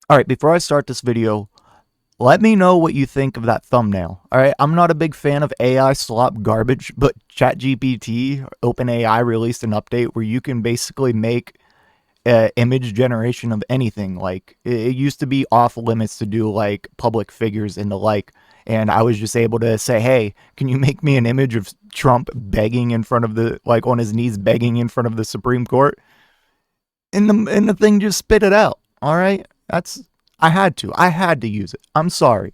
Alright, before I start this video, let me know what you think of that thumbnail. Alright, I'm not a big fan of AI slop garbage, but ChatGPT, OpenAI released an update where you can basically make image generation of anything. Like, it used to be off limits to do, like, public figures and the like, and I was just able to say, hey, can you make me an image of Trump begging in front of the, like, on his knees begging in front of the Supreme Court? And the thing just spit it out. Alright? I had to use it. I'm sorry.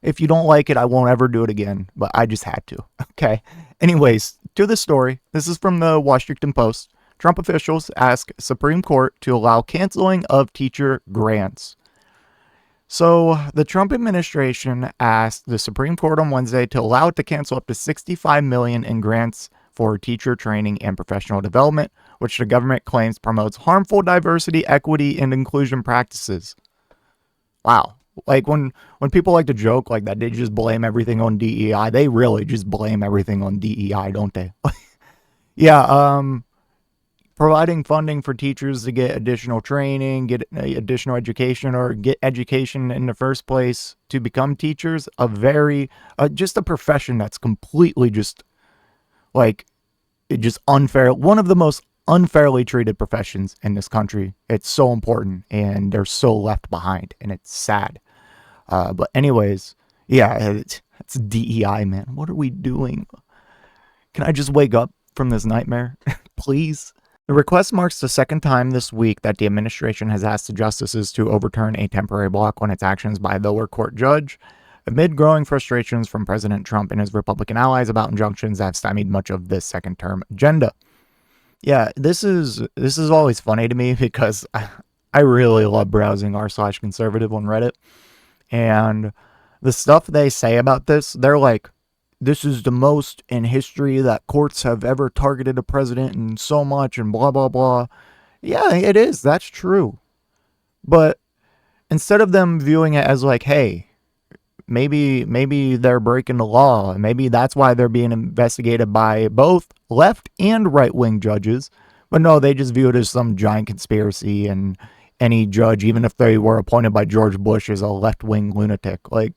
If you don't like it, I won't ever do it again, but I just had to. Okay. Anyways, to the story. This is from the Washington Post. Trump officials ask Supreme Court to allow canceling of teacher grants. So, the Trump administration asked the Supreme Court on Wednesday to allow it to cancel up to $65 million in grants for teacher training and professional development, which the government claims promotes harmful diversity, equity, and inclusion practices. Wow. Like, when people like to joke like that, they just blame everything on DEI. They really just blame everything on DEI, don't they? Yeah, providing funding for teachers to get additional training, get additional education, or get education in the first place to become teachers, just a profession that's completely just, like, just unfair. One of the most unfairly treated professions in this country. It's so important, and they're so left behind, and it's sad. But anyways, yeah, it's DEI, man. What are we doing? Can I just wake up from this nightmare, please? The request marks the second time this week that the administration has asked the justices to overturn a temporary block on its actions by a lower court judge, amid growing frustrations from President Trump and his Republican allies about injunctions that have stymied much of this second-term agenda. Yeah, this is always funny to me because I really love browsing r/conservative on Reddit, and the stuff they say about this, they're like, this is the most in history that courts have ever targeted a president and so much and blah, blah, blah. Yeah, it is. That's true. But instead of them viewing it as like, hey, maybe they're breaking the law, and maybe that's why they're being investigated by both left and right-wing judges, but no, they just view it as some giant conspiracy, and any judge, even if they were appointed by George Bush, is a left-wing lunatic. Like,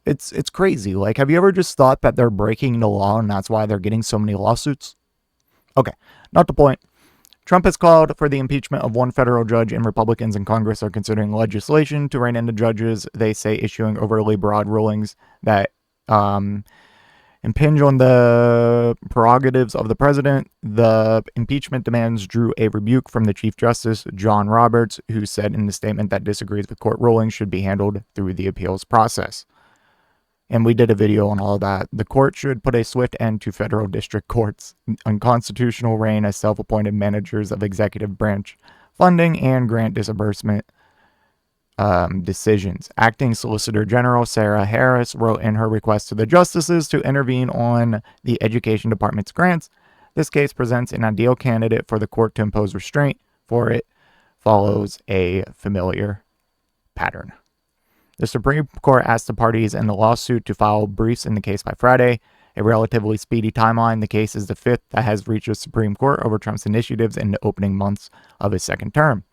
it's crazy. Like, have you ever just thought that they're breaking the law and that's why they're getting so many lawsuits? Okay, not the point. Trump has called for the impeachment of one federal judge, and Republicans in Congress are considering legislation to rein in the judges, they say, issuing overly broad rulings that impinge on the prerogatives of the president. The impeachment demands drew a rebuke from the Chief Justice, John Roberts, who said in the statement that disagrees with court rulings should be handled through the appeals process. And we did a video on all of that. The court should put a swift end to federal district courts' unconstitutional reign as self-appointed managers of executive branch funding and grant disbursement decisions. Acting Solicitor General Sarah Harris wrote in her request to the justices to intervene on the Education Department's grants. This case presents an ideal candidate for the court to impose restraint, for it follows a familiar pattern. The Supreme Court asked the parties in the lawsuit to file briefs in the case by Friday, a relatively speedy timeline. The case is the fifth that has reached the Supreme Court over Trump's initiatives in the opening months of his second term.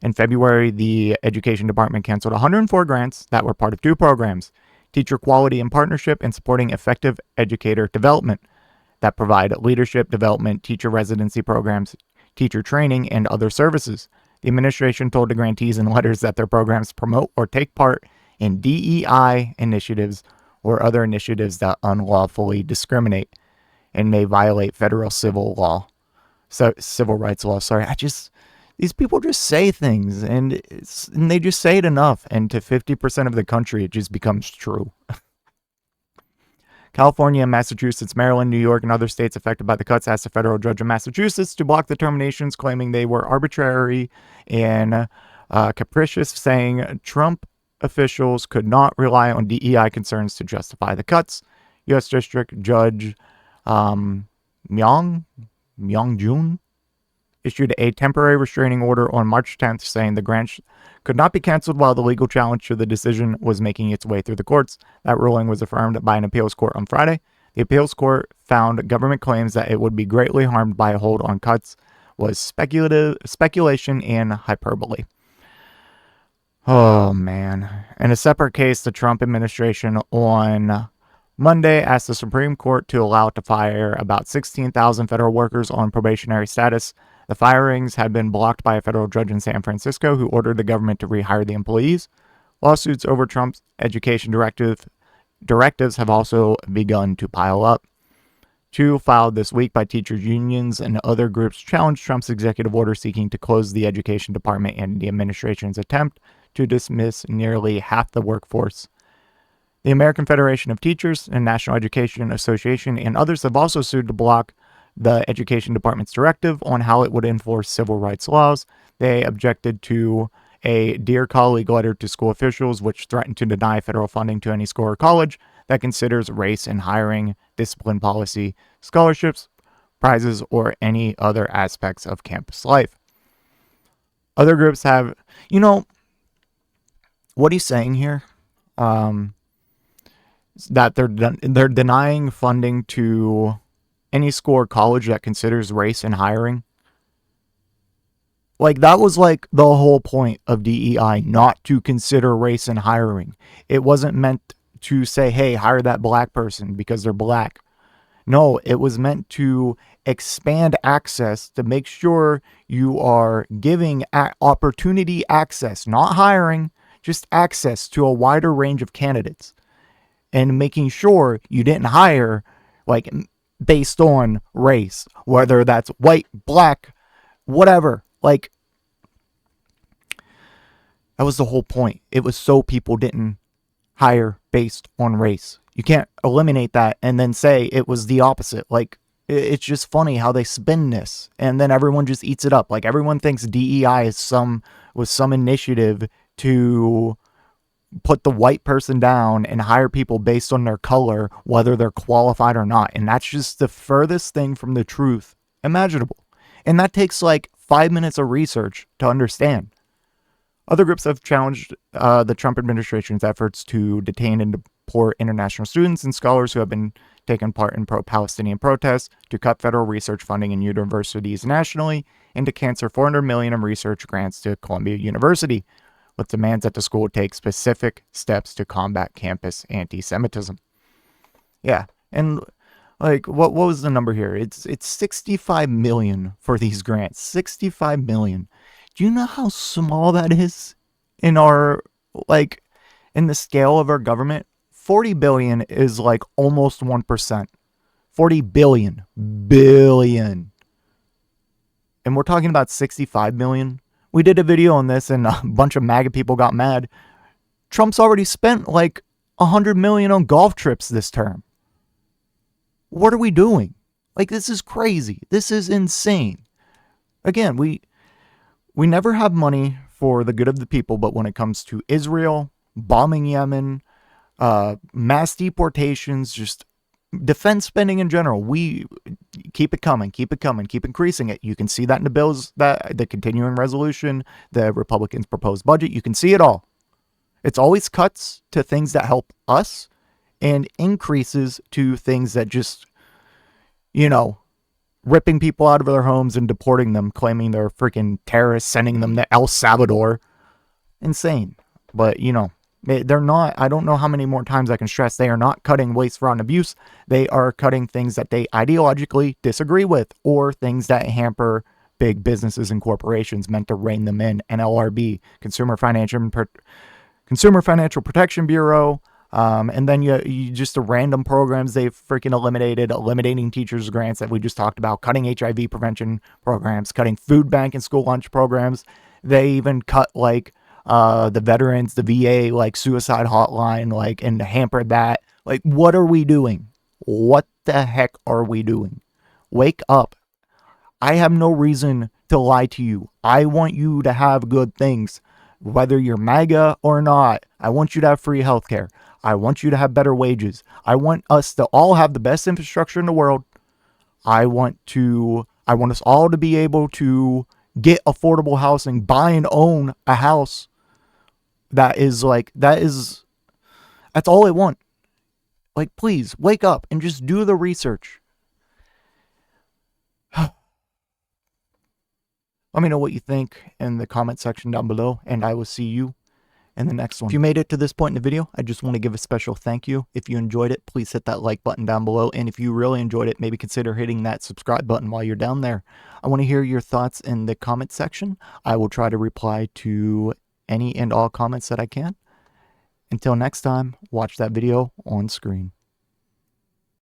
In February, the Education Department canceled 104 grants that were part of two programs, Teacher Quality and Partnership and Supporting Effective Educator Development, that provide leadership development, teacher residency programs, teacher training, and other services. The administration told the grantees in letters that their programs promote or take part in DEI initiatives or other initiatives that unlawfully discriminate and may violate federal civil rights law. These people just say things, and they just say it enough, and to 50% of the country, it just becomes true. California, Massachusetts, Maryland, New York, and other states affected by the cuts asked a federal judge in Massachusetts to block the terminations, claiming they were arbitrary and capricious, saying Trump officials could not rely on DEI concerns to justify the cuts. U.S. District Judge Myong-Joon issued a temporary restraining order on March 10th, saying the grant could not be canceled while the legal challenge to the decision was making its way through the courts. That ruling was affirmed by an appeals court on Friday. The appeals court found government claims that it would be greatly harmed by a hold on cuts was speculation and hyperbole. Oh, man. In a separate case, the Trump administration on Monday asked the Supreme Court to allow it to fire about 16,000 federal workers on probationary status. The firings had been blocked by a federal judge in San Francisco who ordered the government to rehire the employees. Lawsuits over Trump's education directives have also begun to pile up. Two filed this week by teachers' unions and other groups challenged Trump's executive order seeking to close the education department and the administration's attempt to dismiss nearly half the workforce. The American Federation of Teachers and National Education Association and others have also sued to block the Education Department's directive on how it would enforce civil rights laws. They objected to a Dear Colleague letter to school officials, which threatened to deny federal funding to any school or college that considers race in hiring, discipline policy, scholarships, prizes, or any other aspects of campus life. Other groups have, you know, what he's saying here, that they're denying funding to any school or college that considers race in hiring. Like, that was like the whole point of DEI, not to consider race in hiring. It wasn't meant to say, hey, hire that black person because they're black. No, it was meant to expand access to make sure you are giving opportunity access, not hiring, just access to a wider range of candidates, and making sure you didn't hire like based on race, whether that's white, black, whatever. Like, that was the whole point. It was so people didn't hire based on race. You can't eliminate that and then say it was the opposite. Like, it's just funny how they spin this, and then everyone just eats it up. Like, everyone thinks DEI is some initiative to put the white person down and hire people based on their color, whether they're qualified or not. And that's just the furthest thing from the truth imaginable. And that takes like 5 minutes of research to understand. Other groups have challenged the Trump administration's efforts to detain and deport international students and scholars who have been taking part in pro-Palestinian protests, to cut federal research funding in universities nationally, and to cancel $400 million in research grants to Columbia University, with demands that the school take specific steps to combat campus anti-Semitism. Yeah, and like, what was the number here? It's 65 million for these grants. 65 million. Do you know how small that is in our, like, in the scale of our government? 40 billion is like almost 1%. 40 billion. Billion. And we're talking about 65 million. We did a video on this and a bunch of MAGA people got mad. Trump's already spent like 100 million on golf trips this term. What are we doing? Like, this is crazy. This is insane. Again, we never have money for the good of the people, but when it comes to Israel, bombing Yemen, mass deportations, just defense spending in general, we keep it coming, keep increasing it. You can see that in the bills, that the continuing resolution, the Republicans' proposed budget. You can see it all. It's always cuts to things that help us and increases to things that just, ripping people out of their homes and deporting them, claiming they're freaking terrorists, sending them to El Salvador. Insane. But, they're not, I don't know how many more times I can stress, they are not cutting waste, fraud, and abuse. They are cutting things that they ideologically disagree with, or things that hamper big businesses and corporations, meant to rein them in. NLRB, Consumer Financial Protection Bureau. And then you just the random programs they've freaking eliminating teachers' grants that we just talked about, cutting HIV prevention programs, cutting food bank and school lunch programs. They even cut like the veterans, the VA, like suicide hotline, like, and hampered that. Like, what are we doing? What the heck are we doing? Wake up. I have no reason to lie to you. I want you to have good things, whether you're MAGA or not. I want you to have free healthcare. I want you to have better wages. I want us to all have the best infrastructure in the world. I want us all to be able to get affordable housing, buy and own a house. That's all I want. Like, please wake up and just do the research. Let me know what you think in the comment section down below, and I will see you in the next one. If you made it to this point in the video, I just want to give a special thank you. If you enjoyed it, please hit that like button down below. And if you really enjoyed it, maybe consider hitting that subscribe button while you're down there. I want to hear your thoughts in the comment section. I will try to reply to any and all comments that I can. Until next time, watch that video on screen.